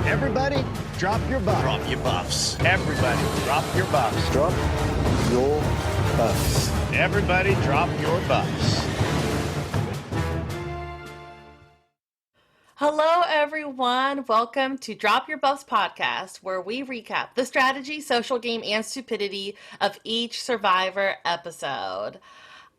Everybody, drop your buffs. Drop your buffs. Everybody, drop your buffs. Drop your buffs. Everybody, drop your buffs. Hello, everyone. Welcome to Drop Your Buffs podcast, where we recap the strategy, social game, and stupidity of each Survivor episode.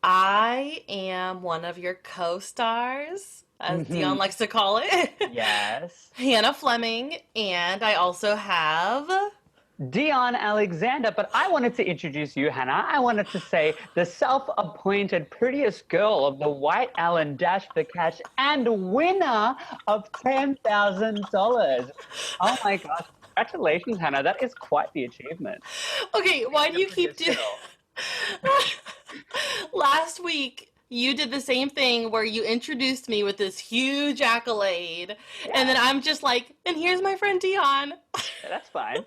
I am one of your co-stars, as Dion likes to call it. Yes. Hannah Fleming, and I also have... Dion Alexander, but I wanted to introduce you, Hannah. I wanted to say the self-appointed prettiest girl of the White Allen Dash for Cash and winner of $10,000. Oh my gosh. Congratulations, Hannah. That is quite the achievement. Okay, why do you keep doing... Last week, you did the same thing where you introduced me with this huge accolade, and then I'm just like, and here's my friend Dion. Yeah, that's fine.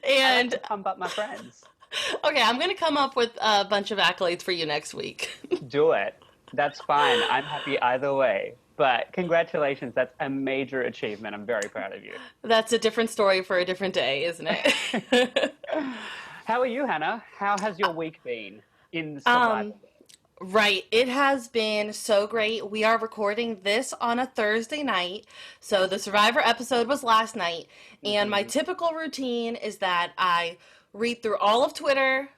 And I like to pump up my friends. Okay, I'm going to come up with a bunch of accolades for you next week. Do it. That's fine. I'm happy either way. But congratulations. That's a major achievement. I'm very proud of you. That's a different story for a different day, isn't it? How are you, Hannah? How has your week been in Survivor? Right. It has been so great. We are recording this on a Thursday night. So the Survivor episode was last night. And my typical routine is that I read through all of Twitter,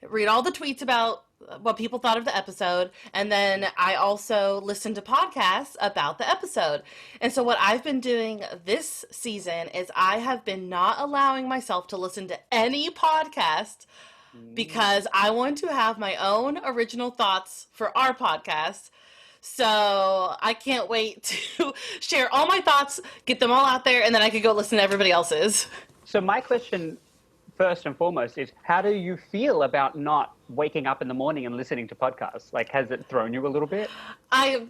read all the tweets about what people thought of the episode, and then I also listen to podcasts about the episode. And so what I've been doing this season is I have been not allowing myself to listen to any podcast because I want to have my own original thoughts for our podcast. So I can't wait to share all my thoughts, get them all out there, and then I could go listen to everybody else's. So my question, first and foremost, is how do you feel about not waking up in the morning and listening to podcasts? Like, has it thrown you a little bit?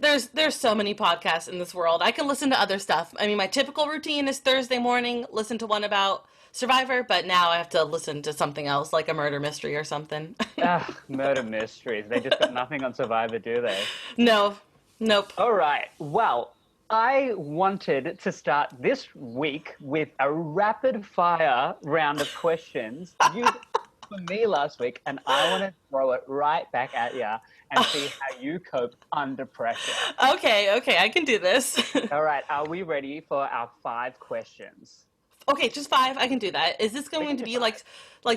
There's so many podcasts in this world. I can listen to other stuff. I mean, my typical routine is Thursday morning, listen to one about Survivor, but now I have to listen to something else, like a murder mystery or something. Ugh, murder mysteries. They just got nothing on Survivor, do they? No. Nope. All right. Well, I wanted to start this week with a rapid fire round of questions. You did it for me last week, and I want to throw it right back at you and see how you cope under pressure. Okay, I can do this. All right. Are we ready for our 5 questions? Okay, just 5. I can do that. Is this going to be like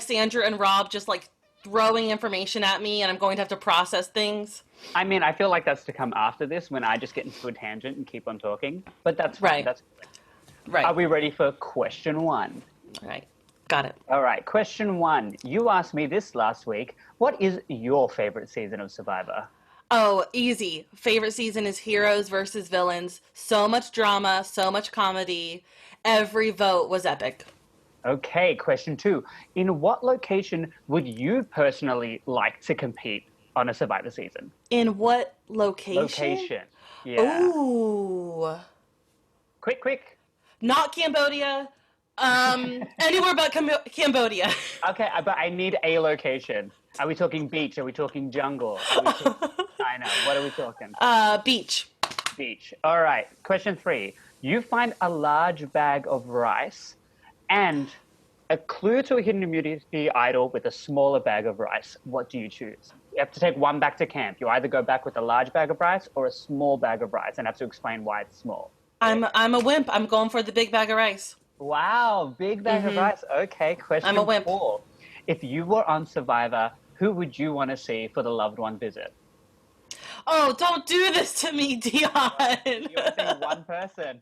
Sandra and Rob just like throwing information at me and I'm going to have to process things? I mean, I feel like that's to come after this when I just get into a tangent and keep on talking. But that's fine. Right. That's good. Right. Are we ready for question 1? All right. Got it. All right. Question 1. You asked me this last week. What is your favorite season of Survivor? Oh, easy. Favorite season is Heroes versus Villains. So much drama, so much comedy. Every vote was epic. Okay, question 2. In what location would you personally like to compete on a Survivor season? In what location? Location. Yeah. Ooh. Quick. Not Cambodia. Anywhere but Cambodia. Okay, but I need a location. Are we talking beach? Are we talking jungle? Are we talking China? What are we talking? Beach. Beach. All right. Question 3. You find a large bag of rice and a clue to a hidden immunity idol with a smaller bag of rice. What do you choose? You have to take one back to camp. You either go back with a large bag of rice or a small bag of rice and have to explain why it's small. I'm a wimp. I'm going for the big bag of rice. Wow, big bag of rice. Okay, question I'm a wimp. 4. If you were on Survivor, who would you want to see for the loved one visit? Oh, don't do this to me, Dion. You want to see one person.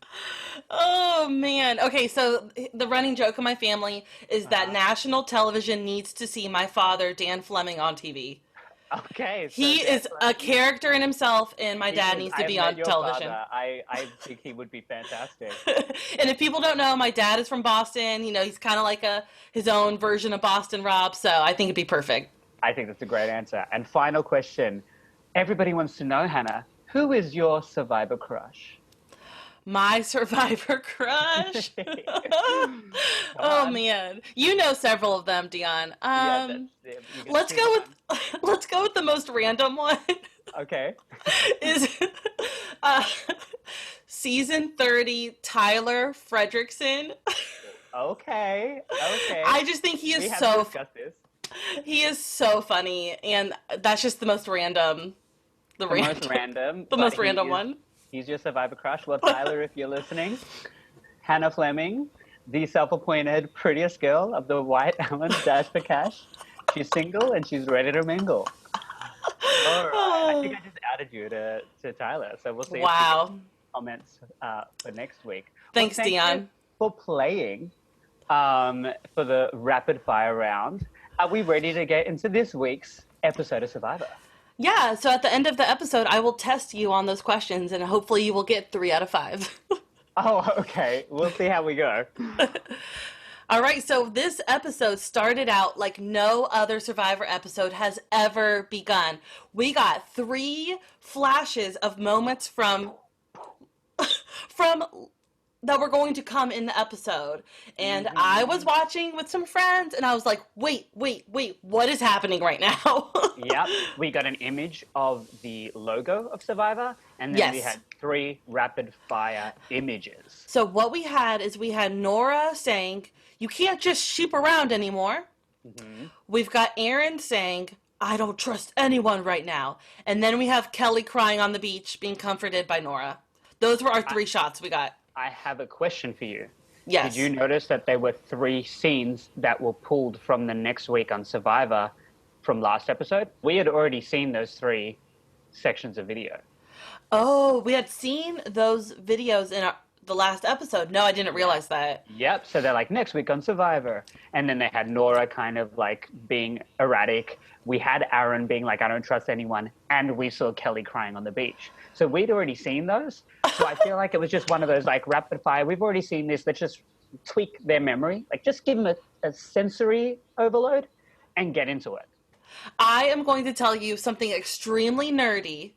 Oh, man. Okay, so the running joke of my family is that national television needs to see my father, Dan Fleming, on TV. Okay. So He is a character in himself, and my dad needs to be on television. I think he would be fantastic. And if people don't know, my dad is from Boston. You know, he's kind of like his own version of Boston Rob, so I think it'd be perfect. I think that's a great answer. And final question. Everybody wants to know, Hannah, who is your Survivor crush? My Survivor crush? Oh, man. You know several of them, Dion. Let's go with the most random one. Okay. is uh, season 30 Tyler Fredrickson. Okay. Okay. I just think he We is have so discussed this. he is so funny, and that's just the most random, The most random, the but most random one. he's your survivor crush. Well, Tyler, if you're listening, Hannah Fleming, the self-appointed prettiest girl of the White Almond Dash for Cash. She's single and she's ready to mingle. All right. I think I just added you to Tyler, so we'll see if she gets Wow. comments for next week. Well, Thanks, thank you Dion. for playing for the rapid fire round. Are we ready to get into this week's episode of Survivor? Yeah, so at the end of the episode, I will test you on those questions, and hopefully you will get 3 out of 5. Oh, okay. We'll see how we go. All right, so this episode started out like no other Survivor episode has ever begun. We got 3 flashes of moments from that were going to come in the episode. And I was watching with some friends and I was like, wait, what is happening right now? Yep, we got an image of the logo of Survivor, and then we Yes. had 3 rapid fire images. So what we had is we had Noura saying, you can't just sheep around anymore. We've got Aaron saying, I don't trust anyone right now. And then we have Kelly crying on the beach, being comforted by Noura. Those were our 3 shots we got. I have a question for you. Yes. Did you notice that there were 3 scenes that were pulled from the next week on Survivor from last episode? We had already seen those 3 sections of video. Oh, we had seen those videos in the last episode. No, I didn't realize that. Yep, so they're like, next week on Survivor. And then they had Noura kind of like being erratic. We had Aaron being like, I don't trust anyone. And we saw Kelly crying on the beach. So we'd already seen those. So I feel like it was just one of those like rapid fire. We've already seen this. Let's just tweak their memory. Like just give them a sensory overload and get into it. I am going to tell you something extremely nerdy,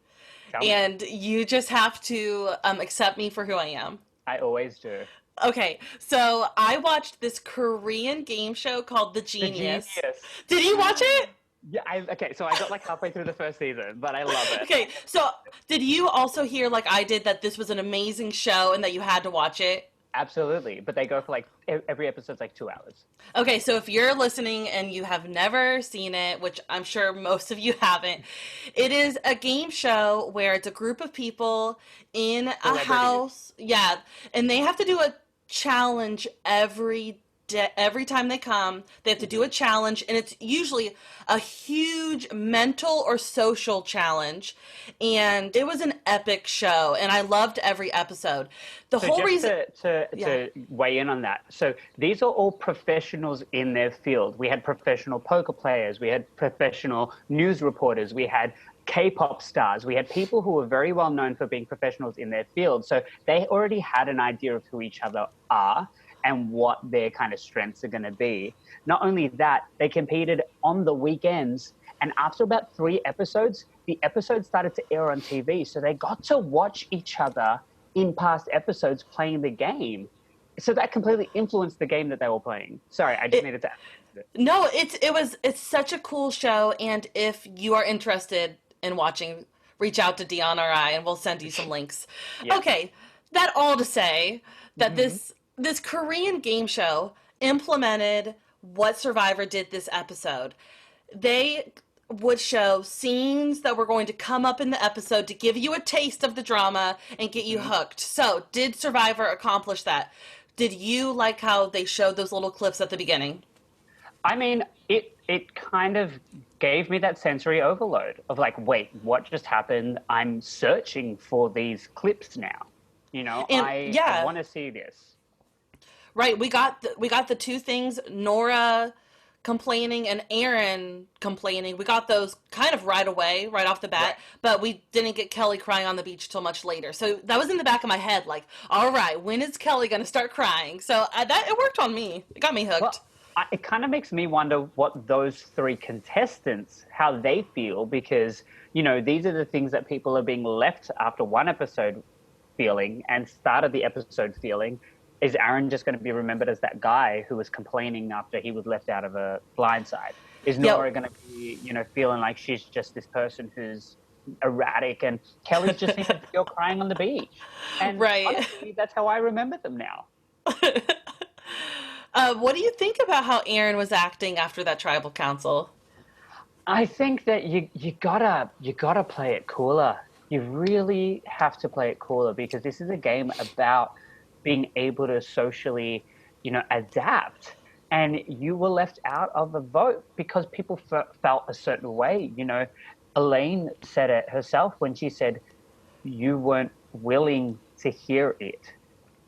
Tell me. and you just have to accept me for who I am. I always do. Okay, so I watched this Korean game show called The Genius. Genius. Did you watch it? Yeah, okay, so I got like halfway through the first season, but I love it. Okay, so did you also hear, like I did, that this was an amazing show and that you had to watch it? Absolutely, but they go for like, every episode's like 2 hours. Okay, so if you're listening and you have never seen it, which I'm sure most of you haven't, it is a game show where it's a group of people in a Celebrities. house. Yeah, and they have to do a challenge every day. Every time they come, they have to do a challenge, and it's usually a huge mental or social challenge. And it was an epic show, and I loved every episode. The So whole just reason. to weigh in on that. So these are all professionals in their field. We had professional poker players. We had professional news reporters. We had K-pop stars. We had people who were very well known for being professionals in their field. So they already had an idea of who each other are and what their kind of strengths are going to be. Not only that, they competed on the weekends. And after about 3 episodes, the episodes started to air on TV. So they got to watch each other in past episodes playing the game. So that completely influenced the game that they were playing. Sorry, I just needed to add it. No, it's such a cool show, and if you are interested in watching, reach out to Dion or I, and we'll send you some links. Yeah. Okay, that all to say that this Korean game show implemented what Survivor did this episode. They would show scenes that were going to come up in the episode to give you a taste of the drama and get you hooked. So, did Survivor accomplish that? Did you like how they showed those little clips at the beginning? I mean, it kind of gave me that sensory overload of like, wait, what just happened? I'm searching for these clips now. You know, And, I want to see this. Right, we got the 2 things, Noura complaining and Aaron complaining. We got those kind of right away, right off the bat, Right. but we didn't get Kelly crying on the beach till much later. So that was in the back of my head, like, all right, when is Kelly going to start crying? So it worked on me. It got me hooked. Well, it kind of makes me wonder what those 3 contestants, how they feel, because, you know, these are the things that people are being left after 1 episode feeling and started the episode feeling. Is Aaron just going to be remembered as that guy who was complaining after he was left out of a blindside? Is Noura going to be, you know, feeling like she's just this person who's erratic, and Kelly's just seems like you're crying on the beach. And Right. honestly, that's how I remember them now. What do you think about how Aaron was acting after that tribal council? I think that you gotta play it cooler. You really have to play it cooler because this is a game about being able to socially, adapt. And you were left out of the vote because people felt a certain way. Elaine said it herself when she said you weren't willing to hear it.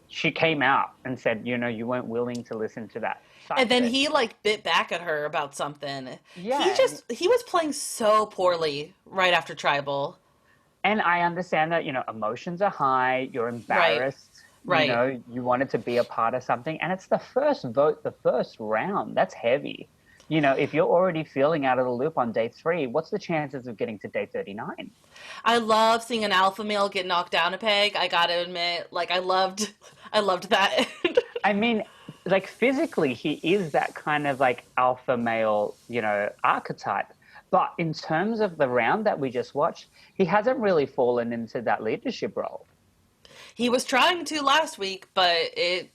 She came out and said, you weren't willing to listen to that side And of then it. he like bit back at her about something. He Yeah, just he was playing so poorly right after tribal. and I understand that, emotions are high, you're Right. embarrassed, Right. you wanted to be a part of something, and it's the first vote, the first round. That's heavy. If you're already feeling out of the loop on day 3, what's the chances of getting to day 39? I love seeing an alpha male get knocked down a peg. I gotta admit, like I loved that. I mean, like physically, he is that kind of like alpha male, archetype. But in terms of the round that we just watched, he hasn't really fallen into that leadership role. He was trying to last week, but it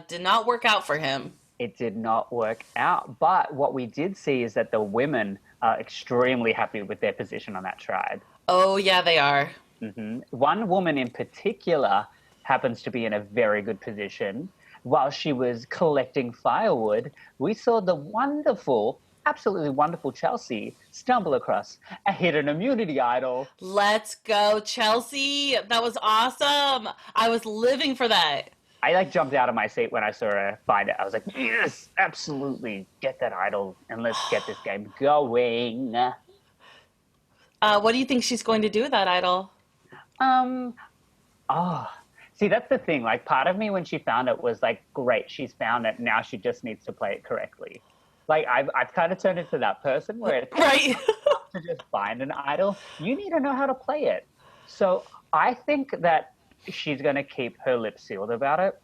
did not work out for him. It did not work out. But what we did see is that the women are extremely happy with their position on that tribe. Oh yeah, they are. One woman in particular happens to be in a very good position. While she was collecting firewood, we saw the wonderful, absolutely wonderful Chelsea stumble across a hidden immunity idol. Let's go, Chelsea. That was awesome. I was living for that. I like jumped out of my seat when I saw her find it. I was like, yes, absolutely, get that idol and let's get this game going. What do you think she's going to do with that idol? Um, oh, see, that's the thing. Like, part of me when she found it was like, great, she's found it. Now she just needs to play it correctly. Like, I've kind of turned into that person where it's Right. not to just find an idol. You need to know how to play it. So I think that she's going to keep her lips sealed about it,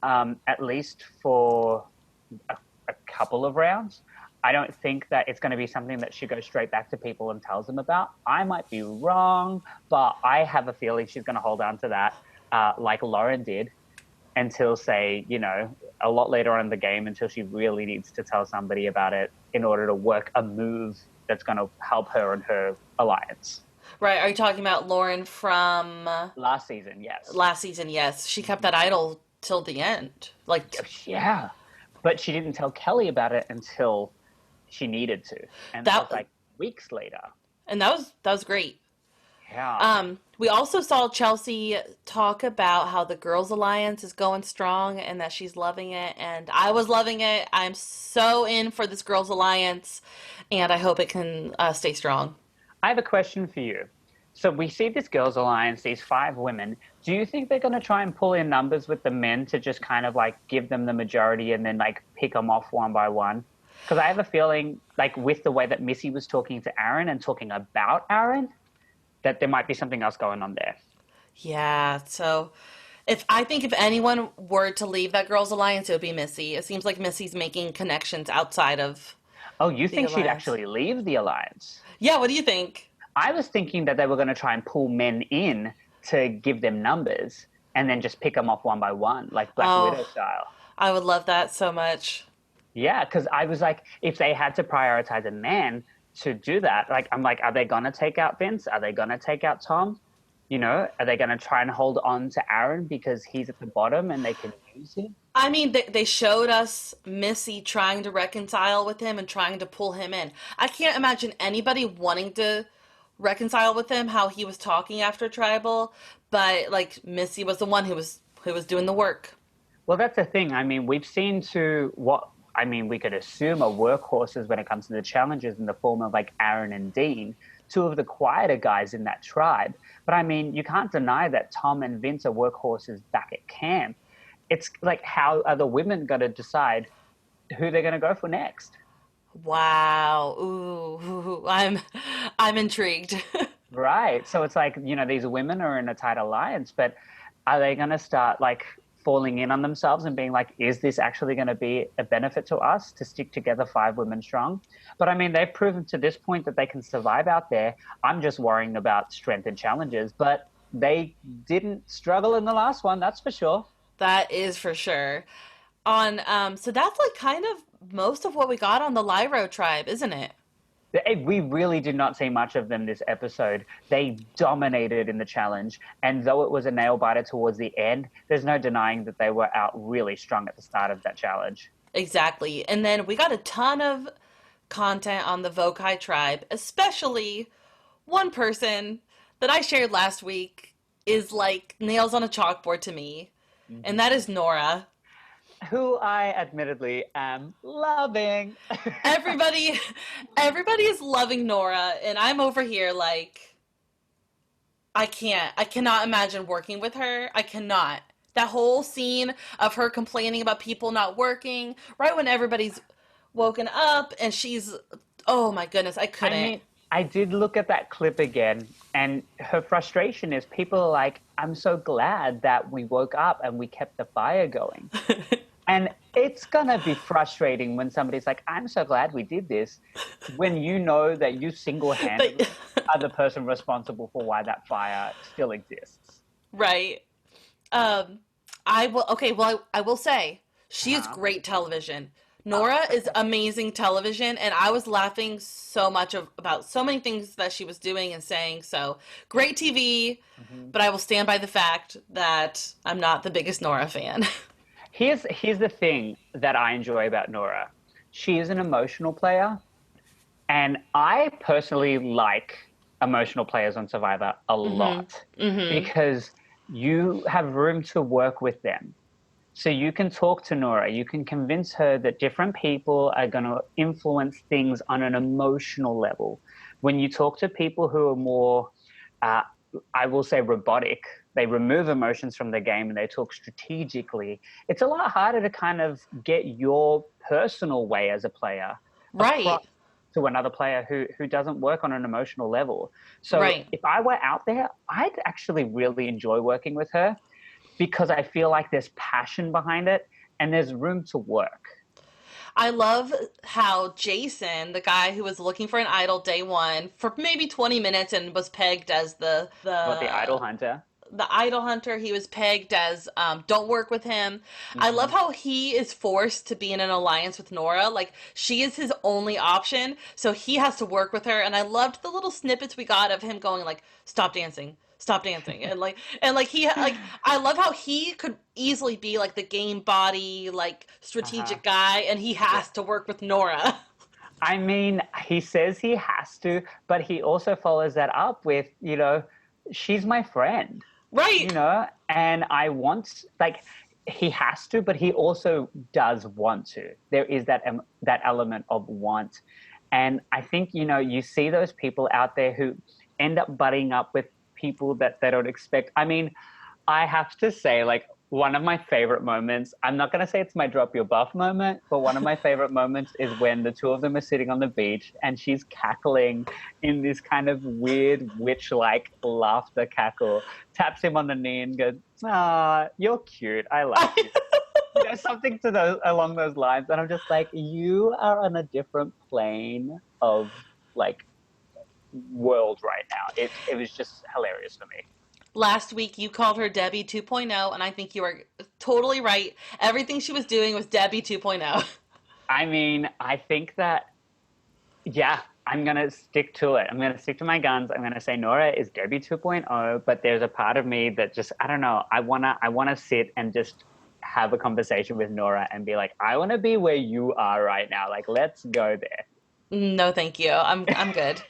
at least for a couple of rounds. I don't think that it's going to be something that she goes straight back to people and tells them about. I might be wrong, but I have a feeling she's going to hold on to that, like Lauren did, until, say, a lot later on in the game, until she really needs to tell somebody about it in order to work a move that's going to help her and her alliance. Right. Are you talking about Lauren from Last season, yes. last season? Yes. She kept that idol till the end. Like Yeah. But she didn't tell Kelly about it until she needed to. And that was that like weeks later. and that was great. Yeah. We also saw Chelsea talk about how the Girls Alliance is going strong and that she's loving it, and I was loving it. I'm so in for this Girls Alliance, and I hope it can stay strong. I have a question for you. So we see this girls' alliance, these 5 women. Do you think they're going to try and pull in numbers with the men to just kind of like give them the majority and then like pick them off one by one? Because I have a feeling, like with the way that Missy was talking to Aaron and talking about Aaron, that there might be something else going on there. Yeah, so if anyone were to leave that Girls Alliance, it would be Missy. It seems like Missy's making connections outside of Oh, you the think she'd alliance. actually leave the alliance? Yeah, what do you think? I was thinking that they were going to try and pull men in to give them numbers and then just pick them off one by one, like Black Widow Oh, style. I would love that so much. Yeah, because I was like, if they had to prioritize a man to do that, like, I'm like, are they going to take out Vince? Are they going to take out Tom? Are they going to try and hold on to Aaron because he's at the bottom and they can use him? I mean, they showed us Missy trying to reconcile with him and trying to pull him in. I can't imagine anybody wanting to reconcile with him how he was talking after Tribal, but like Missy was the one who was doing the work. Well, that's the thing. I mean, we've seen to what, I mean, we could assume are workhorses when it comes to the challenges in the form of like Aaron and Dean, 2 of the quieter guys in that tribe. But I mean, you can't deny that Tom and Vince are workhorses back at camp. It's like, how are the women going to decide who they're going to go for next? Wow. Ooh, I'm intrigued. Right. So it's like, these women are in a tight alliance, but are they going to start like falling in on themselves and being like, is this actually going to be a benefit to us to stick together 5 women strong? But I mean, they've proven to this point that they can survive out there. I'm just worrying about strength and challenges, but they didn't struggle in the last one, that's for sure. That is for sure. On so that's like kind of most of what we got on the Lyro tribe, isn't it? We really did not see much of them this episode. They dominated in the challenge, and though it was a nail biter towards the end, there's no denying that they were out really strong at the start of that challenge. Exactly. And then we got a ton of content on the Vokai tribe, especially one person that I shared last week is like nails on a chalkboard to me, and that is Noura. Who I admittedly am loving. Everybody, everybody is loving Noura, and I'm over here like, I cannot imagine working with her. I cannot. That whole scene of her complaining about people not working, right when everybody's woken up, and she's, oh my goodness, I couldn't. I mean, I did look at that clip again, and her frustration is people are like, I'm so glad that we woke up and we kept the fire going. And it's going to be frustrating when somebody's like, I'm so glad we did this, when you know that you single-handedly are the person responsible for why that fire still exists. Right. I will say, she is great television. Noura is amazing television, and I was laughing so much about so many things that she was doing and saying, so great TV, but I will stand by the fact that I'm not the biggest Noura fan. Here's the thing that I enjoy about Noura. She is an emotional player, and I personally like emotional players on Survivor a lot because you have room to work with them. So you can talk to Noura, you can convince her that different people are going to influence things on an emotional level. When you talk to people who are more, I will say, robotic, they remove emotions from the game and they talk strategically, it's a lot harder to kind of get your personal way as a player Right. to another player who doesn't work on an emotional level. So Right. if I were out there, I'd actually really enjoy working with her because I feel like there's passion behind it and there's room to work. I love how Jason, the guy who was looking for an idol day one for maybe 20 minutes and was pegged as the Idol hunter. The idol hunter, he was pegged as don't work with him. I love how he is forced to be in an alliance with Noura. Like, she is his only option, so he has to work with her. And I loved the little snippets we got of him going like, stop dancing, and I love how he could easily be like the game body, like strategic guy, and he has to work with Noura. I mean, he says he has to, but he also follows that up with, she's my friend. Right. And I want, like, he has to, but he also does want to. There is that element of want. And I think, you see those people out there who end up butting up with people that they don't expect. I mean, I have to say, like, one of my favorite moments, I'm not going to say it's my drop your buff moment, but one of my favorite moments is when the two of them are sitting on the beach and she's cackling in this kind of weird witch-like laughter cackle, taps him on the knee and goes, "Ah, you're cute. I like you." Something along those lines. And I'm just like, you are on a different plane of, like, world right now. It was just hilarious for me. Last week, you called her Debbie 2.0, and I think you are totally right. Everything she was doing was Debbie 2.0. I mean, I think that, yeah, I'm going to stick to it. I'm going to stick to my guns. I'm going to say Noura is Debbie 2.0, but there's a part of me that just, I don't know, I wanna sit and just have a conversation with Noura and be like, I want to be where you are right now. Like, let's go there. No, thank you. I'm good.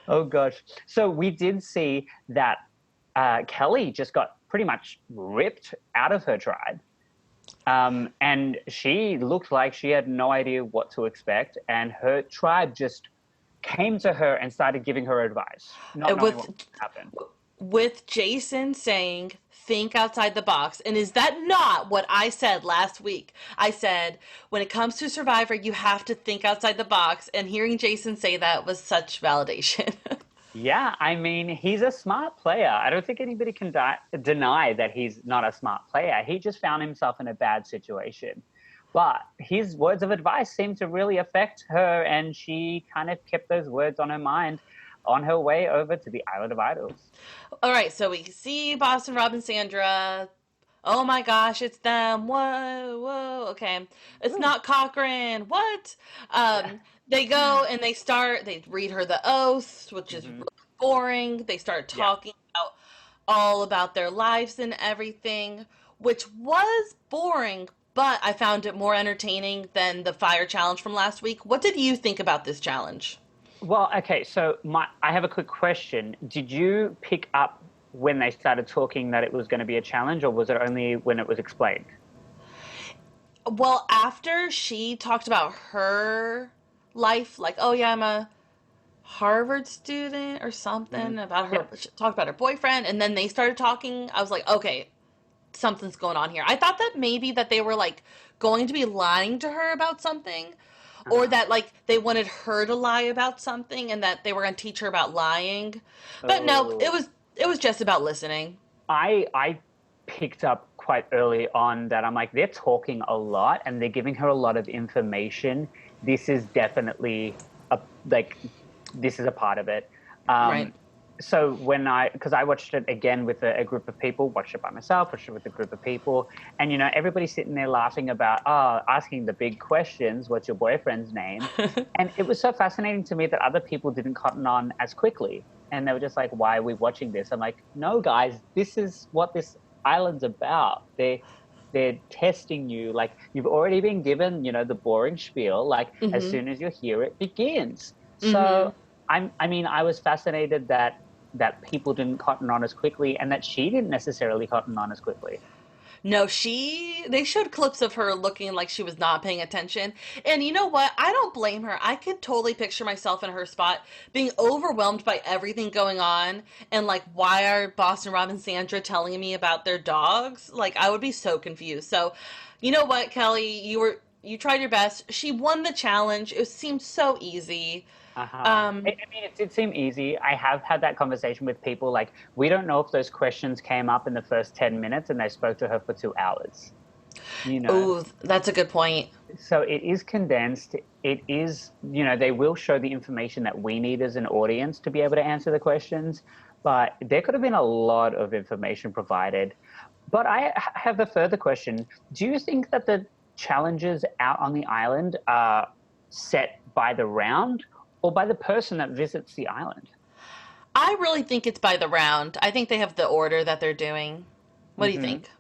Oh, gosh. So we did see that Kelly just got pretty much ripped out of her tribe. And she looked like she had no idea what to expect. And her tribe just came to her and started giving her advice, not knowing what would happen. With Jason saying, think outside the box. And is that not what I said last week? I said, when it comes to Survivor, you have to think outside the box. And hearing Jason say that was such validation. Yeah, I mean, he's a smart player. I don't think anybody can deny that he's not a smart player. He just found himself in a bad situation. But his words of advice seemed to really affect her, and she kind of kept those words on her mind on her way over to the Island of Idols. All right, so we see Boston Rob and Sandra. Oh my gosh, it's them. Whoa, whoa. Okay. It's Ooh. not Cochrane. What? Yeah. They go and they read her the oath, which is Hmm. really boring. They start Yeah. talking about all about their lives and everything, which was boring, but I found it more entertaining than the fire challenge from last week. What did you think about this challenge? Well, okay, so I have a quick question. Did you pick up when they started talking that it was going to be a challenge, or was it only when it was explained? Well, after she talked about her life, like, oh yeah, I'm a Harvard student or Mm. something about Yeah. her, she talked about her boyfriend, and then they started talking. I was like, okay, something's going on here. I thought that maybe that they were like going to be lying to her about something, or Uh-huh. that like they wanted her to lie about something and that they were going to teach her about lying. But no, Oh. it was just about listening. I picked up quite early on that I'm like, they're talking a lot and they're giving her a lot of information. This is definitely a like this is a part of it. Right. Um, so because I watched it again with a group of people, watched it by myself, watched it with a group of people, and everybody's sitting there laughing about, asking the big questions, what's your boyfriend's name? And it was so fascinating to me that other people didn't cotton on as quickly. And they were just like, why are we watching this? I'm like, no, guys, this is what this island's about. They're testing you. Like, you've already been given, the boring spiel. Like, as Mhm. soon as you hear it begins. So Mhm. I mean, I was fascinated that people didn't cotton on as quickly, and that she didn't necessarily cotton on as quickly. No, they showed clips of her looking like she was not paying attention. And you know what? I don't blame her. I could totally picture myself in her spot being overwhelmed by everything going on and like, why are Boston Rob and Sandra telling me about their dogs? Like, I would be so confused. So, you know what, Kelly? You tried your best. She won the challenge. It seemed so easy. Uh-huh. Um, I mean, it did seem easy. I have had that conversation with people. Like, we don't know if those questions came up in the first 10 minutes and they spoke to her for 2 hours, you know? oh, that's a good point. So it is condensed. It is, they will show the information that we need as an audience to be able to answer the questions, but there could have been a lot of information provided. But have a further question. Do you think that the challenges out on the island are set by the round or by the person that visits the island? I really think it's by the round. I think they have the order that they're doing. What do you Hmm. think?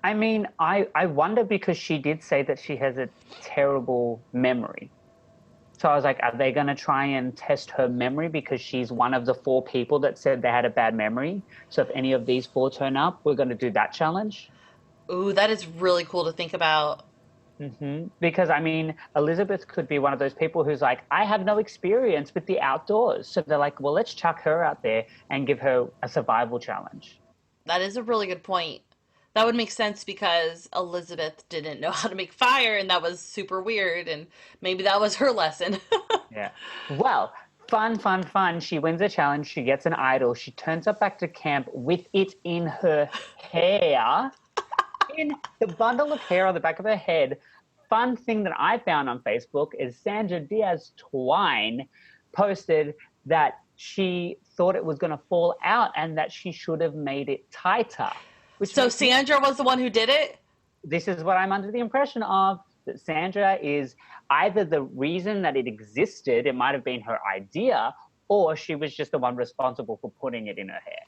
I mean, I wonder because she did say that she has a terrible memory. So I was like, are they going to try and test her memory because she's one of the 4 people that said they had a bad memory? So if any of these 4 turn up, we're going to do that challenge. Ooh, that is really cool to think about. Because I mean, Elizabeth could be one of those people who's like, I have no experience with the outdoors. So they're like, well, let's chuck her out there and give her a survival challenge. That is a really good point. That would make sense because Elizabeth didn't know how to make fire, and that was super weird, and maybe that was her lesson. Yeah. Well, fun, fun, fun. She wins a challenge. She gets an idol. She turns up back to camp with it in her hair, in the bundle of hair on the back of her head. Fun thing that I found on Facebook is Sandra Diaz Twine posted that she thought it was going to fall out and that she should have made it tighter, which So makes me, Sandra was the one who did it? this is what I'm under the impression of, that Sandra is either the reason that it existed, it might have been her idea, or she was just the one responsible for putting it in her hair.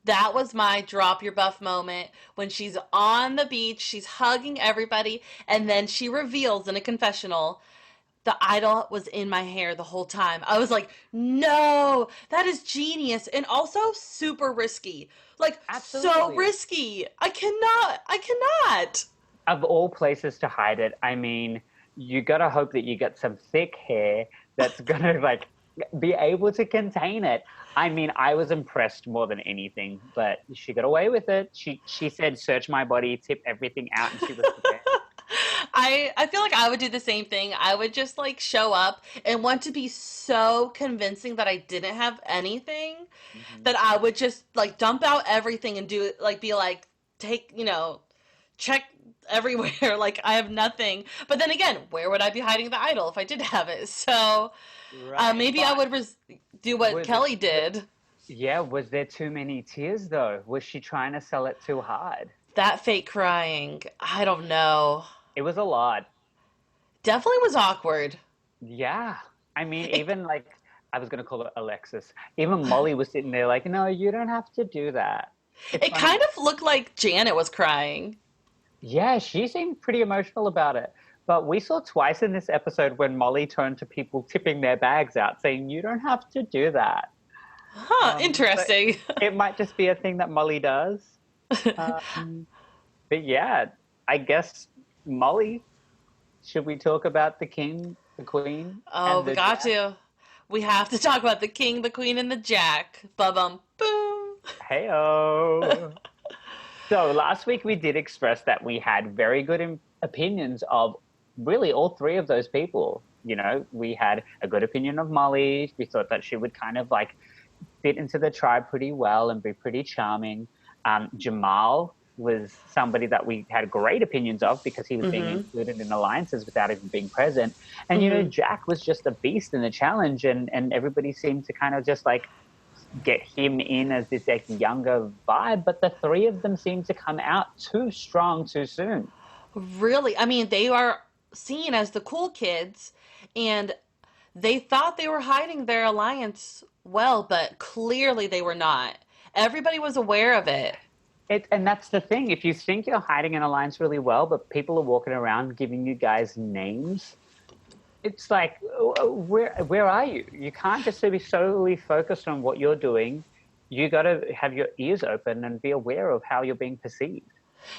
That was my drop your buff moment when she's on the beach, she's hugging everybody, and then she reveals in a confessional the idol was in my hair the whole time. I was like, no, that is genius and also super risky. Like, so Absolutely. risky. I cannot. Of all places to hide it, I mean, you got to hope that you get some thick hair that's going to like be able to contain it. I mean, I was impressed more than anything, but she got away with it. She said, "Search my body, tip everything out," and she was prepared. I feel like I would do the same thing. I would just like show up and want to be so convincing that I didn't have anything Mhm. that I would just like dump out everything and do it like be like take, check everywhere like I have nothing. But then again, where would I be hiding the idol if I did have it? So Right, maybe I but would do what was it? Kelly did. Yeah, was there too many tears though? Was she trying to sell it too hard? That fake crying, I don't know. It was a lot. Definitely was awkward. Yeah. I mean, It even like I was gonna call it Alexis. Even Molly was sitting there like, no, you don't have to do that. It's it funny. kind of looked like Janet was crying. Yeah, she seemed pretty emotional about it. But we saw twice in this episode when Molly turned to people tipping their bags out, saying, you don't have to do that. Huh, So interesting. it might just be a thing that Molly does. Um, but yeah, I guess Molly, should we talk about the king, the queen, Oh, and we the got jack? to. We have to talk about the king, the queen, and the jack. Bum boom. Heyo. So last week we did express that we had very good opinions of really all three of those people. You know, we had a good opinion of Molly. We thought that she would kind of like fit into the tribe pretty well and be pretty charming. Jamal was somebody that we had great opinions of because he was being Mm-hmm. included in alliances without even being present. And, you know, Mm-hmm. Jack was just a beast in the challenge, and everybody seemed to kind of just like get him in as this like younger vibe, but the three of them seem to come out too strong too soon. Really, I mean, they are seen as the cool kids, and they thought they were hiding their alliance well, but clearly they were not. Everybody was aware of it. And that's the thing. If you think you're hiding an alliance really well, but people are walking around giving you guys names, it's like, where are you? You can't just be solely focused on what you're doing. You got to have your ears open and be aware of how you're being perceived.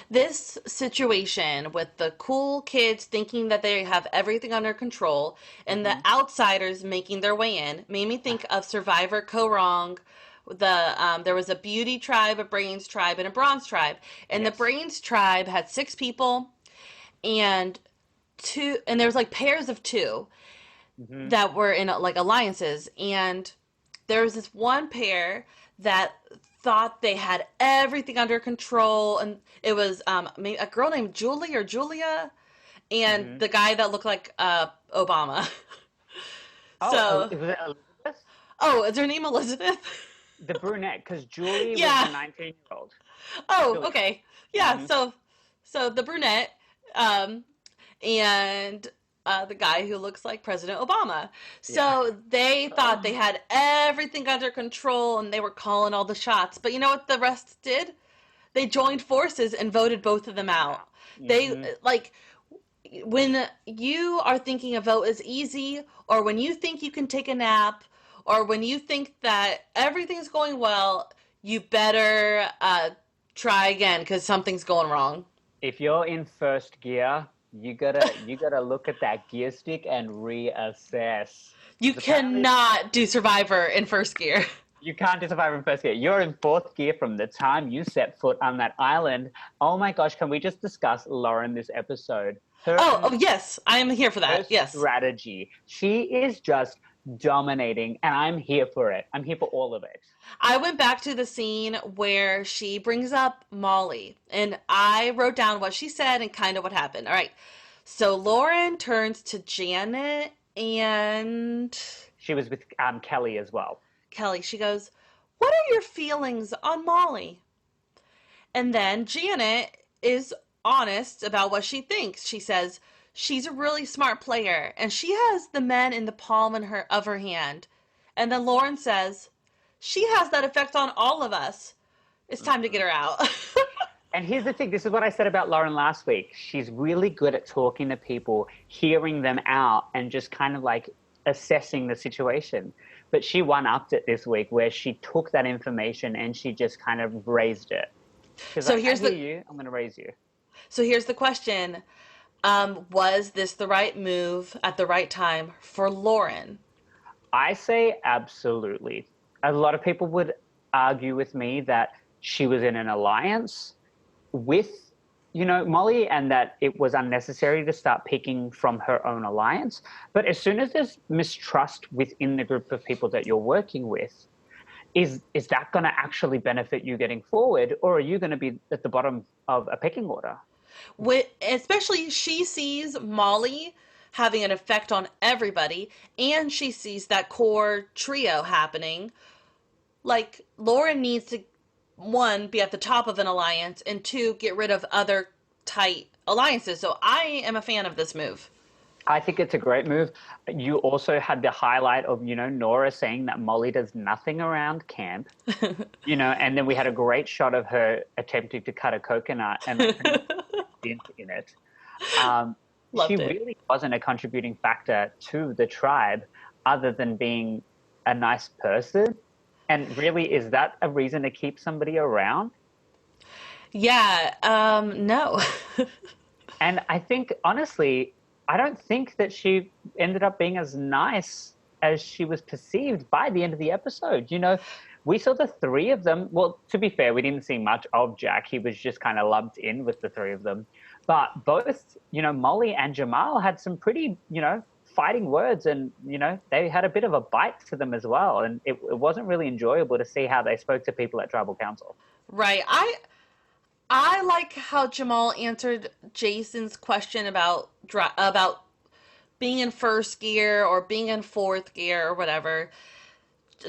This situation with the cool kids thinking that they have everything under control and the Hmm. outsiders making their way in made me think of Survivor Co Wrong. There was a beauty tribe, a brains tribe, and a bronze tribe, and the Yes. brains tribe had 6 people, and there was like pairs of two Hmm. that were in like alliances, and there was this one pair that thought they had everything under control, and it was a girl named Julie or Julia, and Hmm. the guy that looked like Obama. Oh, So, was it Elizabeth? oh, is her name Elizabeth? The brunette, because Julie was the Yeah. 19-year-old. Oh, Julia. okay. Yeah. Hmm. So the brunette, um, and the guy who looks like President Obama. Yeah. So they thought they had everything under control and they were calling all the shots. But you know what the rest did? They joined forces and voted both of them out. They Hmm. like when you are thinking a vote is easy, or when you think you can take a nap, or when you think that everything's going well, you better try again because something's going wrong. If you're in first gear, you gotta look at that gear stick and reassess. You Because apparently cannot do Survivor in first gear. you can't do survival in first gear. You're in fourth gear from the time you set foot on that island. Oh my gosh, can we just discuss Lauren this episode? Oh, yes, I am here for Her that. Yes. strategy. She is just dominating, and I'm here for it. I'm here for all of it. I went back to the scene where she brings up Molly, and I wrote down what she said and kind of what happened. All right. So Lauren turns to Janet and She was with Kelly as well. Kelly. She goes, "What are your feelings on Molly?" And then Janet is honest about what she thinks. She says she's a really smart player and she has the men in the palm of her hand. And then Lauren says, "She has that effect on all of us. It's time to get her out." And here's the thing, this is what I said about Lauren last week. She's really good at talking to people, hearing them out, and just kind of like assessing the situation. But she one-upped it this week where she took that information and she just kind of raised it. She's so like, I here's hear the you, I'm going to raise you. so here's the question. Was this the right move at the right time for Lauren? I say absolutely. A lot of people would argue with me that she was in an alliance with Molly, and that it was unnecessary to start picking from her own alliance. But as soon as there's mistrust within the group of people that you're working with, is that going to actually benefit you getting forward, or are you going to be at the bottom of a pecking order? Especially she sees Molly having an effect on everybody, and she sees that core trio happening. Like, Lauren needs to, one, be at the top of an alliance, and two, get rid of other tight alliances. So I am a fan of this move. I think it's a great move. You also had the highlight of, Noura saying that Molly does nothing around camp, and then we had a great shot of her attempting to cut a coconut and like, putting a dent in it. She Loved it. really wasn't a contributing factor to the tribe other than being a nice person. And really, is that a reason to keep somebody around? Yeah, no. And I think, honestly, I don't think that she ended up being as nice as she was perceived by the end of the episode. We saw the three of them. Well, to be fair, we didn't see much of Jack. He was just kind of lumped in with the three of them. But both, Molly and Jamal had some pretty, fighting words, and, they had a bit of a bite to them as well. And it wasn't really enjoyable to see how they spoke to people at Tribal Council. Right. I like how Jamal answered Jason's question about being in first gear or being in fourth gear or whatever.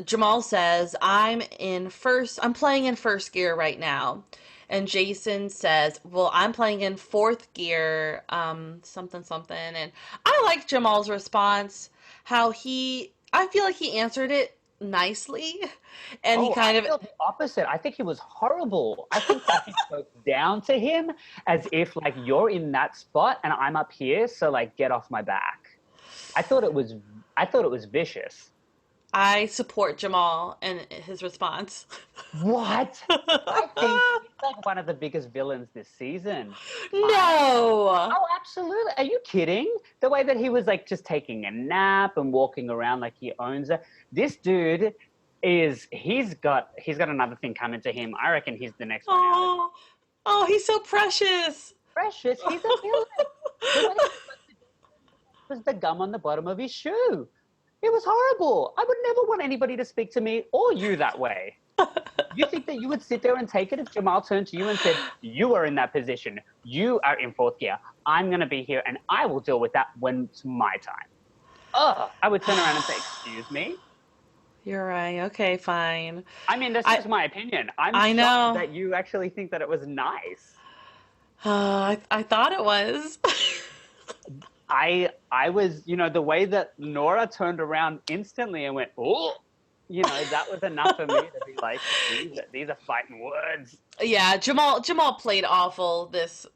Jamal says, I'm playing in first gear right now. And Jason says, well, I'm playing in fourth gear, something, something. And I like Jamal's response, I feel like he answered it nicely. And he kind I of, feel the opposite. I think he was horrible. I think that he spoke down to him as if like you're in that spot and I'm up here, so like get off my back. I thought it was vicious. I support Jamal and his response. What? I think he's like one of the biggest villains this season. No. Oh, absolutely. Are you kidding? The way that he was like just taking a nap and walking around like he owns it. This dude he's got another thing coming to him. I reckon he's the next one out. Oh, he's so precious. Precious, he's a villain. The way he was the gum on the bottom of his shoe. It was horrible. I would never want anybody to speak to me or you that way. You think that you would sit there and take it if Jamal turned to you and said, you are in that position. You are in fourth gear. I'm going to be here and I will deal with that when it's my time. I would turn around and say, excuse me? You're right. Okay, fine. I mean, that's just my opinion. I know shocked that you actually think that it was nice. I thought it was. I was, the way that Noura turned around instantly and went, oh, that was enough for me to be like, these are fighting words. Yeah, Jamal played awful this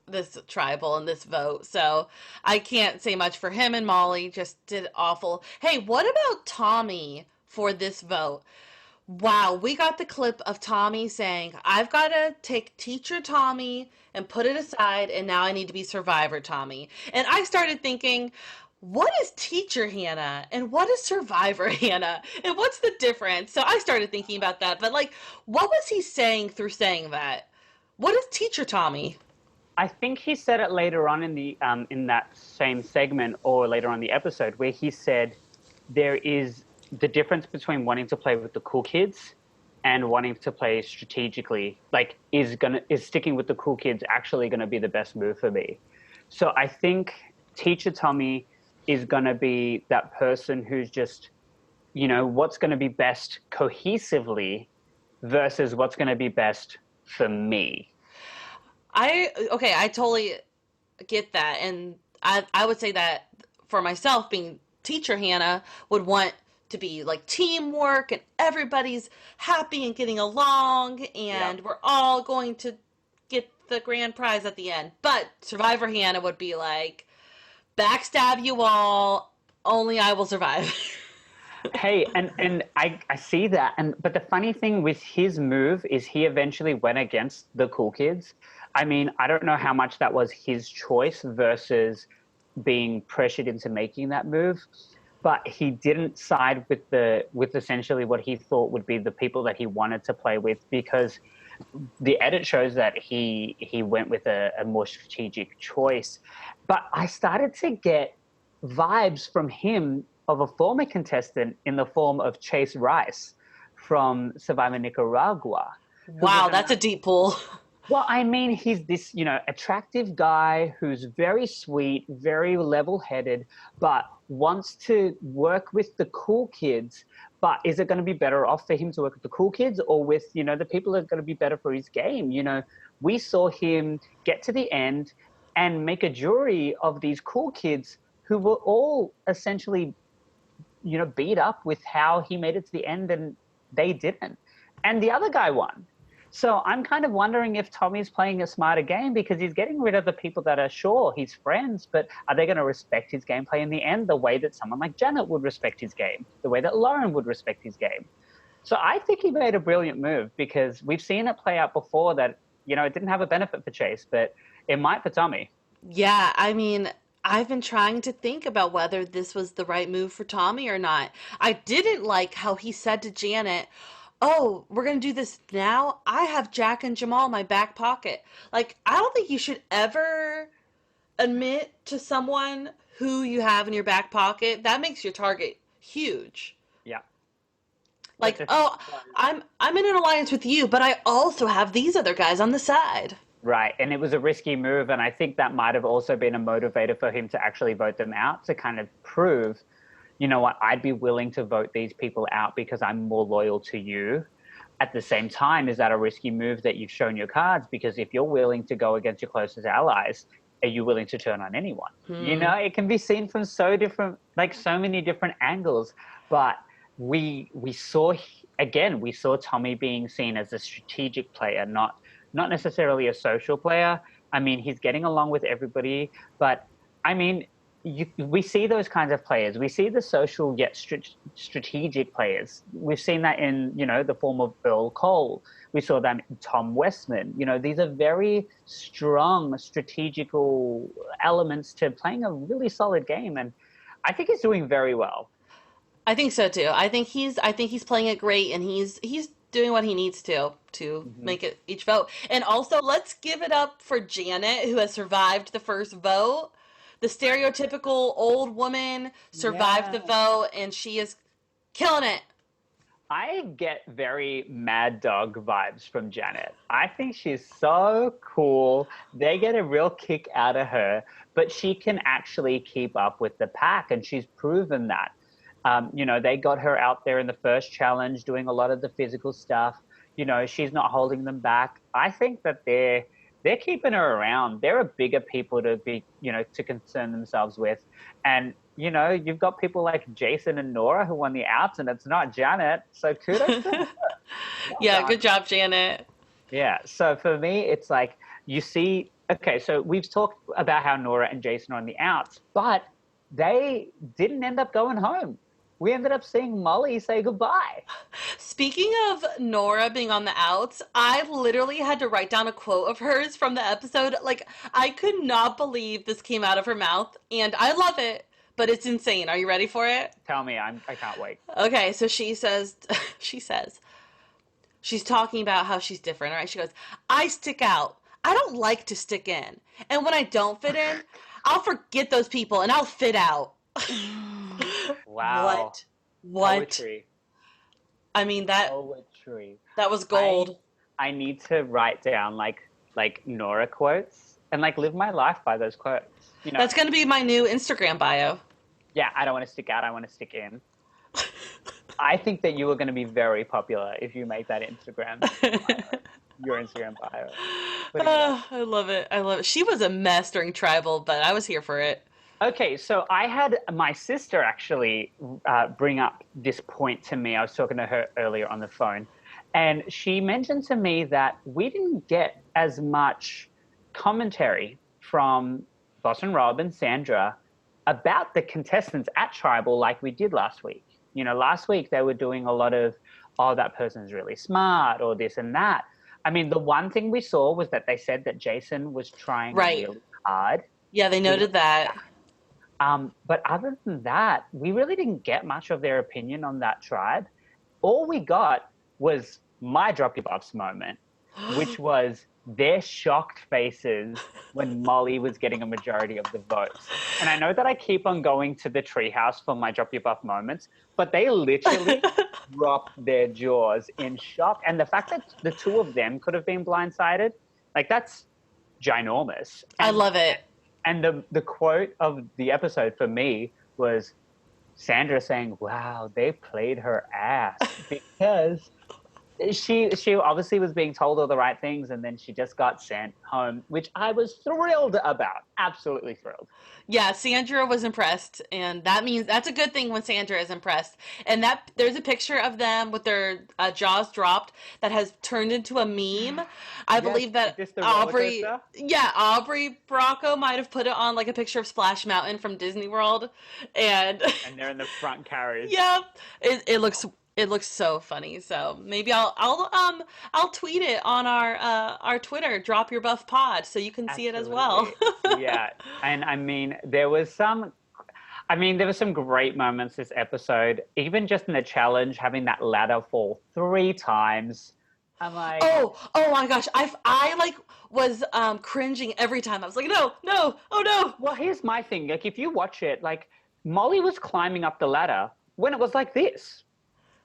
tribal and this vote, so I can't say much for him, and Molly just did awful. Hey, what about Tommy for this vote? Wow, we got the clip of Tommy saying, I've got to take teacher Tommy and put it aside, and now I need to be survivor Tommy. And I started thinking, what is teacher Hannah and what is survivor Hannah? And what's the difference? So I started thinking about that. But like, what was he saying through saying that? What is teacher Tommy? I think he said it later on in that same segment or later on in the episode where he said there is the difference between wanting to play with the cool kids and wanting to play strategically. Like, is sticking with the cool kids actually going to be the best move for me? So I think teacher Tommy is going to be that person who's just, what's going to be best cohesively versus what's going to be best for me. I totally get that. And I would say that for myself, being teacher Hannah would want to be like teamwork and everybody's happy and getting along and we're all going to get the grand prize at the end. But survivor Hannah would be like, backstab you all, only I will survive. Hey, and I see that. But the funny thing with his move is he eventually went against the cool kids. I mean, I don't know how much that was his choice versus being pressured into making that move, but he didn't side with essentially what he thought would be the people that he wanted to play with, because the edit shows that he went with a more strategic choice. But I started to get vibes from him of a former contestant in the form of Chase Rice from Survivor Nicaragua, who was Wow, an that's a deep pull. well, I mean, he's this, attractive guy who's very sweet, very level-headed, but wants to work with the cool kids. But is it going to be better off for him to work with the cool kids or with, the people that are going to be better for his game? We saw him get to the end and make a jury of these cool kids who were all essentially, beat up with how he made it to the end and they didn't. And the other guy won. So I'm kind of wondering if Tommy's playing a smarter game because he's getting rid of the people that are sure he's friends, but are they going to respect his gameplay in the end the way that someone like Janet would respect his game, the way that Lauren would respect his game? So I think he made a brilliant move because we've seen it play out before that, it didn't have a benefit for Chase, but it might for Tommy. Yeah, I mean, I've been trying to think about whether this was the right move for Tommy or not. I didn't like how he said to Janet, "Oh, we're going to do this now. I have Jack and Jamal in my back pocket." Like, I don't think you should ever admit to someone who you have in your back pocket. That makes your target huge. Yeah. Like, That's "Oh, I'm in an alliance with you, but I also have these other guys on the side." Right. And it was a risky move. And I think that might have also been a motivator for him to actually vote them out to kind of prove, you know what, I'd be willing to vote these people out because I'm more loyal to you. At the same time, is that a risky move that you've shown your cards? Because if you're willing to go against your closest allies, are you willing to turn on anyone? It can be seen from so many different angles. But we saw, again, we saw Tommy being seen as a strategic player, not necessarily a social player. I mean, he's getting along with everybody, but I mean, we see those kinds of players. We see the social yet strategic players. We've seen that in, the form of Earl Cole. We saw that in Tom Westman. These are very strong strategical elements to playing a really solid game. And I think he's doing very well. I think so too. I think he's playing it great, and he's doing what he needs to make it each vote. And also, let's give it up for Janet, who has survived the first vote. The stereotypical old woman survived the vote, and she is killing it. I get very Mad Dog vibes from Janet. I think she's so cool. They get a real kick out of her, but she can actually keep up with the pack, and she's proven that. They got her out there in the first challenge doing a lot of the physical stuff. She's not holding them back. I think that they're keeping her around. There are bigger people to be, to concern themselves with. And, you've got people like Jason and Noura who won the outs, and it's not Janet. So kudos to her. Yeah, good job, Janet. Yeah. So for me, it's like you see, okay, so we've talked about how Noura and Jason are on the outs, but they didn't end up going home. We ended up seeing Molly say goodbye. Speaking of Noura being on the outs, I literally had to write down a quote of hers from the episode. Like, I could not believe this came out of her mouth, and I love it, but it's insane. Are you ready for it? Tell me, I can't wait. Okay, so she says, she's talking about how she's different, all right? She goes, "I stick out. I don't like to stick in. And when I don't fit in, I'll forget those people and I'll fit out." Wow. What? Poetry. I mean, that was gold. I need to write down like Noura quotes and live my life by those quotes. That's going to be my new Instagram bio. Yeah, I don't want to stick out. I want to stick in. I think that you are going to be very popular if you make that Instagram your Instagram bio. I love it. I love it. She was a mess during Tribal, but I was here for it. Okay, so I had my sister actually bring up this point to me. I was talking to her earlier on the phone, and she mentioned to me that we didn't get as much commentary from Boston Rob and Sandra about the contestants at Tribal like we did last week. Last week they were doing a lot of, oh, that person's really smart or this and that. I mean, the one thing we saw was that they said that Jason was trying really hard. Yeah, they noted that. But other than that, we really didn't get much of their opinion on that tribe. All we got was my drop your buffs moment. which was their shocked faces when Molly was getting a majority of the votes. And I know that I keep on going to the treehouse for my drop your buff moments, but they literally dropped their jaws in shock. And the fact that the two of them could have been blindsided, like that's ginormous. I love it. And the quote of the episode for me was Sandra saying, "Wow, they played her ass," because she obviously was being told all the right things, and then she just got sent home, which I was thrilled about. Absolutely thrilled. Yeah, Sandra was impressed, and that means that's a good thing when Sandra is impressed. And that there's a picture of them with their jaws dropped that has turned into a meme. I believe that just the roller Aubrey, coaster? yeah, Aubrey Bracco might have put it on like a picture of Splash Mountain from Disney World, and And they're in the front carriage. yeah, it looks so funny. So maybe I'll tweet it on our Twitter, Drop Your Buff Pod, so you can see it as well. Yeah, and I mean, there were some great moments this episode. Even just in the challenge, having that ladder fall 3 times. I'm like, Oh my gosh! I like was cringing every time. I was like, no, oh no. well, here's my thing. Like, if you watch it, like Molly was climbing up the ladder when it was like this.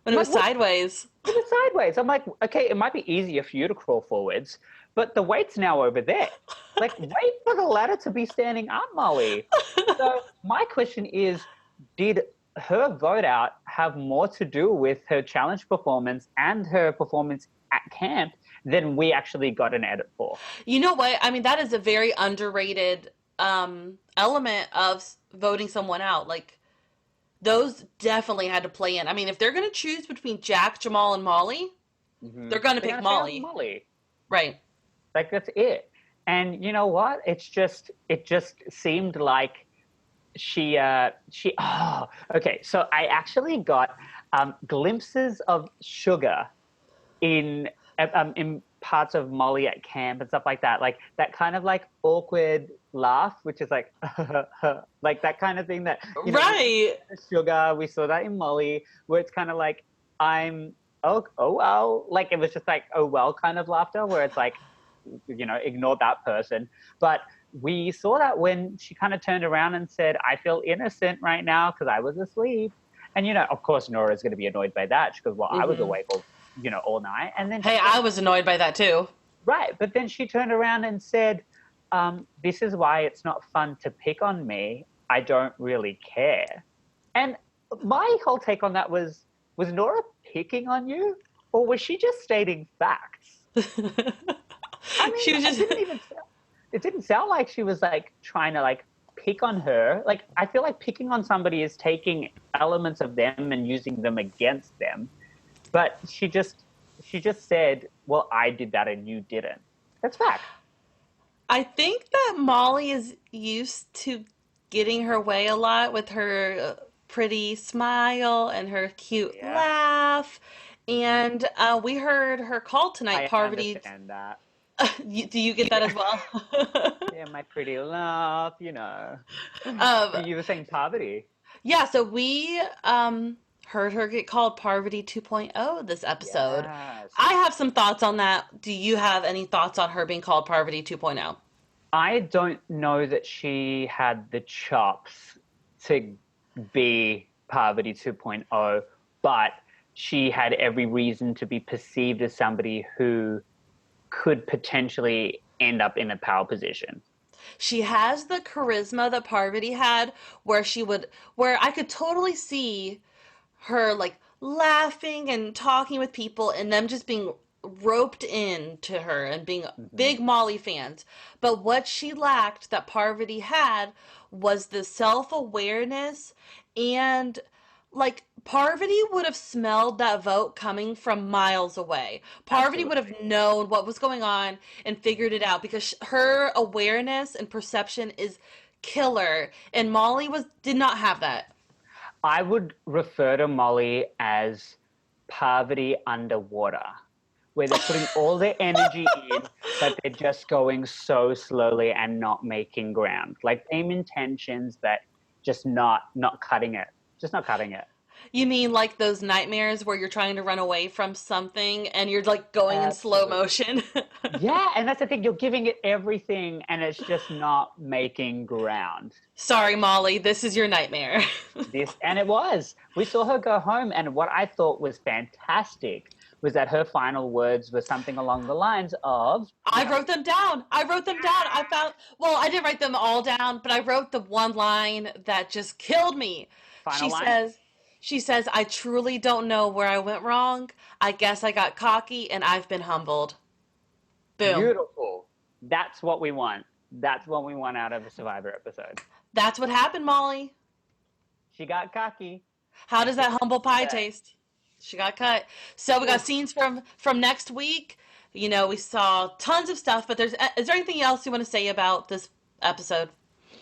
When it was sideways. It was sideways. I'm like, okay, it might be easier for you to crawl forwards, but the weight's now over there. Like, wait for the ladder to be standing up, Molly. So my question is, did her vote out have more to do with her challenge performance and her performance at camp than we actually got an edit for? You know what? I mean, that is a very underrated element of voting someone out. Like, those definitely had to play in. I mean, if they're going to choose between Jack, Jamal, and Molly, they're going to pick Molly. Right. Like, that's it. And you know what? It just seemed like okay. So I actually got glimpses of Sugar in parts of Molly at camp and stuff like that. Like that kind of like awkward laugh, which is like like that kind of thing that right. Sugar, we saw that in Molly, where it's kind of like oh well, like it was just like oh well kind of laughter, where it's like ignore that person. But we saw that when she kind of turned around and said, "I feel innocent right now because I was asleep." And of course, Noura is going to be annoyed by that because I was awake all night. And then I was annoyed by that too. Right, but then she turned around and said, "This is why it's not fun to pick on me. I don't really care." And my whole take on that was Noura picking on you, or was she just stating facts? I mean, she was just. It didn't sound like she was like trying to like pick on her. Like I feel like picking on somebody is taking elements of them and using them against them. But she just said, "Well, I did that and you didn't." That's fact. I think that Molly is used to getting her way a lot with her pretty smile and her cute laugh. And we heard her call tonight, Parvati. I understand that. Do you get that as well? Yeah, my pretty laugh, you were saying Parvati. Yeah, so we heard her get called Parvati 2.0 this episode. Yes. I have some thoughts on that. Do you have any thoughts on her being called Parvati 2.0? I don't know that she had the chops to be Parvati 2.0, but she had every reason to be perceived as somebody who could potentially end up in a power position. She has the charisma that Parvati had, where I could totally see her like laughing and talking with people and them just being roped in to her and being big Molly fans. But what she lacked that Parvati had was the self-awareness, and like Parvati would have smelled that vote coming from miles away. Parvati would have known what was going on and figured it out because her awareness and perception is killer, and Molly did not have that. I would refer to Molly as Parvati underwater, where they're putting all their energy in, but they're just going so slowly and not making ground. Like same intentions, but just not cutting it. Just not cutting it. You mean like those nightmares where you're trying to run away from something and you're like going in slow Absolutely. motion? Yeah, and that's the thing. You're giving it everything, and it's just not making ground. Sorry, Molly, this is your nightmare. And it was. We saw her go home, and what I thought was fantastic was that her final words were something along the lines of, I wrote them down. I wrote them down. Well, I didn't write them all down, but I wrote the one line that just killed me. final She line. says, she says, I truly don't know where I went wrong. I guess I got cocky and I've been humbled. Boom. Beautiful. That's what we want. That's what we want out of a Survivor episode. That's what happened, Molly. She got cocky. How does that humble pie Yeah. taste? She got cut. So we got scenes from next week. You know, we saw tons of stuff, but is there anything else you want to say about this episode?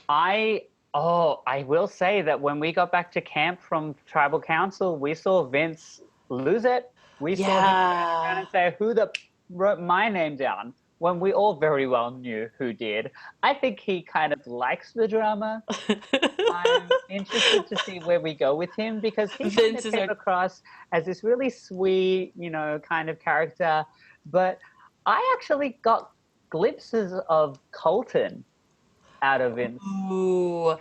I will say that when we got back to camp from Tribal Council, we saw Vince lose it. We saw him turn around and say, "Who the wrote my name down?" When we all very well knew who did. I think he kind of likes the drama. I'm interested to see where we go with him because he kind of came across as this really sweet, kind of character. But I actually got glimpses of Colton out of Vince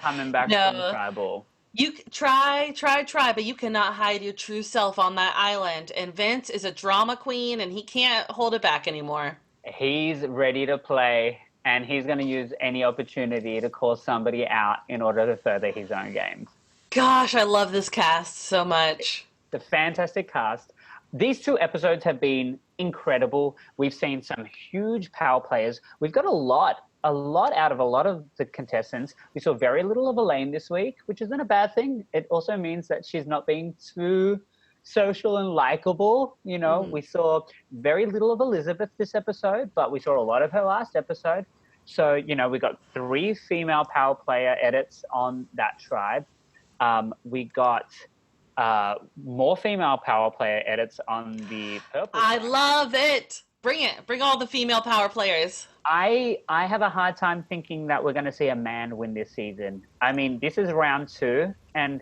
coming back from Tribal. You try, but you cannot hide your true self on that island. And Vince is a drama queen, and he can't hold it back anymore. He's ready to play, and he's going to use any opportunity to call somebody out in order to further his own games. Gosh, I love this cast so much. The fantastic cast. These 2 episodes have been incredible. We've seen some huge power players. We've got a lot out of a lot of the contestants. We saw very little of Elaine this week, which isn't a bad thing. It also means that she's not being too social and likable. We saw very little of Elizabeth this episode, but we saw a lot of her last episode. So, we got 3 female power player edits on that tribe. We got more female power player edits on the purple tribe. I love it. Bring it. Bring all the female power players. I have a hard time thinking that we're going to see a man win this season. I mean, this is round 2, and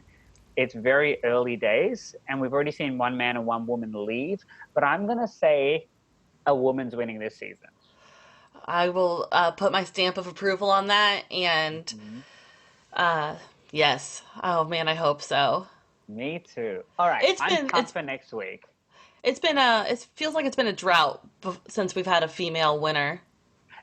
it's very early days, and we've already seen 1 man and 1 woman leave. But I'm going to say a woman's winning this season. I will put my stamp of approval on that, and yes. Oh, man, I hope so. Me too. All right, I'm pumped for next week. It feels like it's been a drought since we've had a female winner.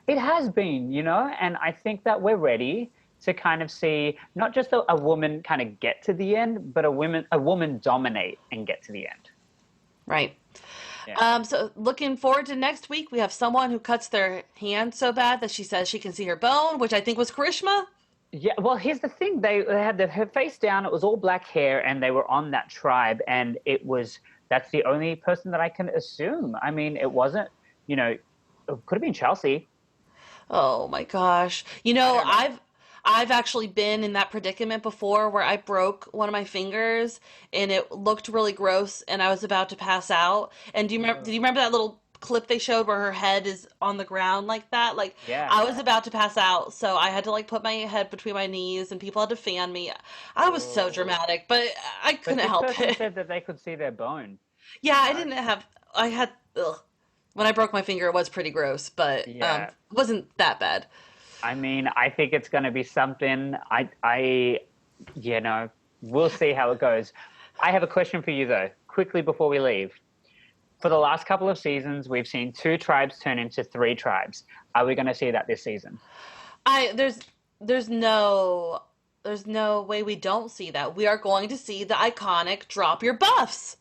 It has been, and I think that we're ready to kind of see not just a woman kind of get to the end, but a woman dominate and get to the end. Right. Yeah. So looking forward to next week. We have someone who cuts their hand so bad that she says she can see her bone, which I think was Karishma. Yeah, well, here's the thing. They had her face down. It was all black hair, and they were on that tribe, and that's the only person that I can assume. I mean, it wasn't, it could have been Chelsea. Oh my gosh. I've actually been in that predicament before where I broke one of my fingers and it looked really gross and I was about to pass out. And did you remember that little clip they showed where her head is on the ground like that? Like, yeah. I was about to pass out, so I had to put my head between my knees and people had to fan me. I was so dramatic, but I couldn't help it. Person said that they could see their bone. Yeah, when I broke my finger, it was pretty gross, but it wasn't that bad. I mean, I think it's going to be something. We'll see how it goes. I have a question for you, though, quickly before we leave. For the last couple of seasons, we've seen 2 tribes turn into 3 tribes. Are we going to see that this season? There's no way we don't see that. We are going to see the iconic drop your buffs.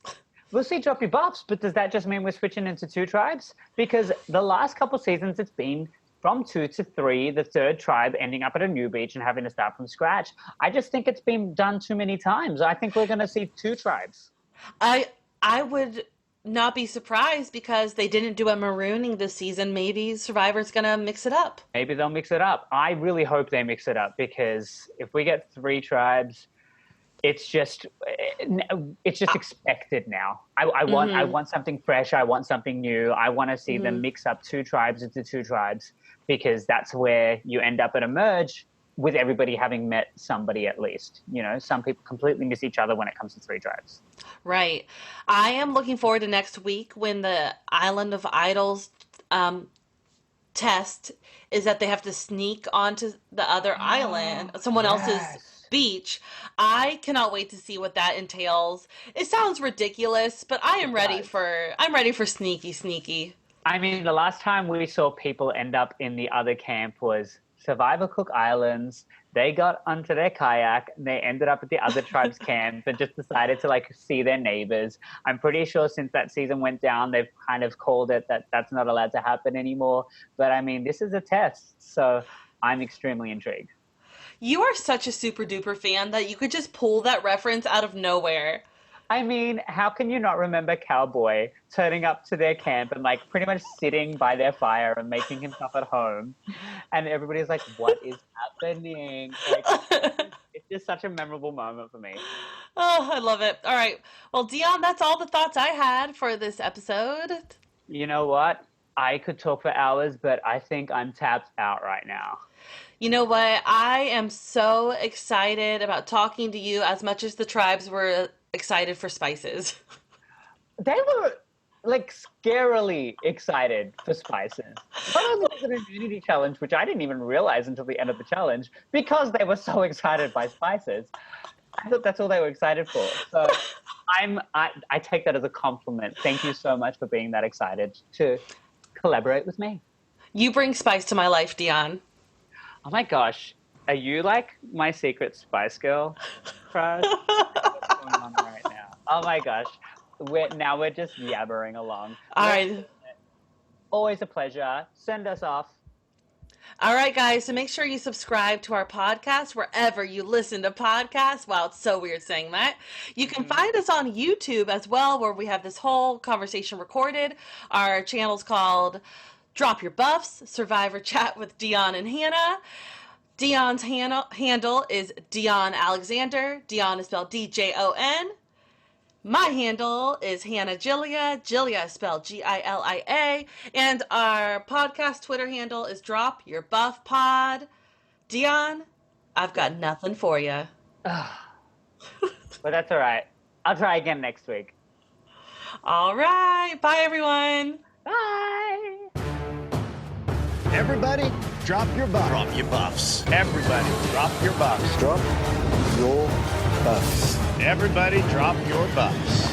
We'll see drop your buffs, but does that just mean we're switching into 2 tribes? Because the last couple of seasons, it's been from 2 to 3, the 3rd tribe ending up at a new beach and having to start from scratch. I just think it's been done too many times. I think we're going to see 2 tribes. I would not be surprised because they didn't do a marooning this season. Maybe Survivor's going to mix it up. Maybe they'll mix it up. I really hope they mix it up because if we get 3 tribes, it's just expected now. I want something fresh. I want something new. I want to see them mix up 2 tribes into 2 tribes because that's where you end up at a merge with everybody having met somebody at least. Some people completely miss each other when it comes to 3 drives. Right. I am looking forward to next week when the Island of Idols test is that they have to sneak onto the other island, someone else's Yes. beach. I cannot wait to see what that entails. It sounds ridiculous, but I am ready does. for I'm ready for sneaky. I mean, the last time we saw people end up in the other camp was Survivor Cook Islands. They got onto their kayak and they ended up at the other tribe's camp and just decided to see their neighbors. I'm pretty sure since that season went down, they've kind of called it that that's not allowed to happen anymore. But I mean, this is a test, so I'm extremely intrigued. You are such a super duper fan that you could just pull that reference out of nowhere. I mean, how can you not remember Cowboy turning up to their camp and pretty much sitting by their fire and making himself at home? And everybody's like, what is happening? It's just such a memorable moment for me. Oh, I love it. All right. Well, Dion, that's all the thoughts I had for this episode. You know what? I could talk for hours, but I think I'm tapped out right now. You know what? I am so excited about talking to you as much as the tribes were excited for spices. They were scarily excited for spices. Not only was it an immunity challenge, which I didn't even realize until the end of the challenge, because they were so excited by spices. I thought that's all they were excited for. So I take that as a compliment. Thank you so much for being that excited to collaborate with me. You bring spice to my life, Dion. Oh my gosh. Are you my secret spice girl crush? What's going on right now? Oh my gosh. We're just yabbering along. All right. Always a pleasure. Send us off. All right, guys. So make sure you subscribe to our podcast wherever you listen to podcasts. Wow, it's so weird saying that. You can find us on YouTube as well, where we have this whole conversation recorded. Our channel's called Drop Your Buffs, Survivor Chat with Djon and Hannah. Dion's handle is Djon Alexander. Djon is spelled D-J-O-N. My handle is Hannah Gilia. Gilia is spelled G-I-L-I-A. And our podcast Twitter handle is Drop Your Buff Pod. Djon, I've got nothing for you. But that's all right. I'll try again next week. All right. Bye, everyone. Bye. Everybody, drop your buffs. Drop your buffs. Everybody, drop your buffs. Drop your buffs. Everybody, drop your buffs.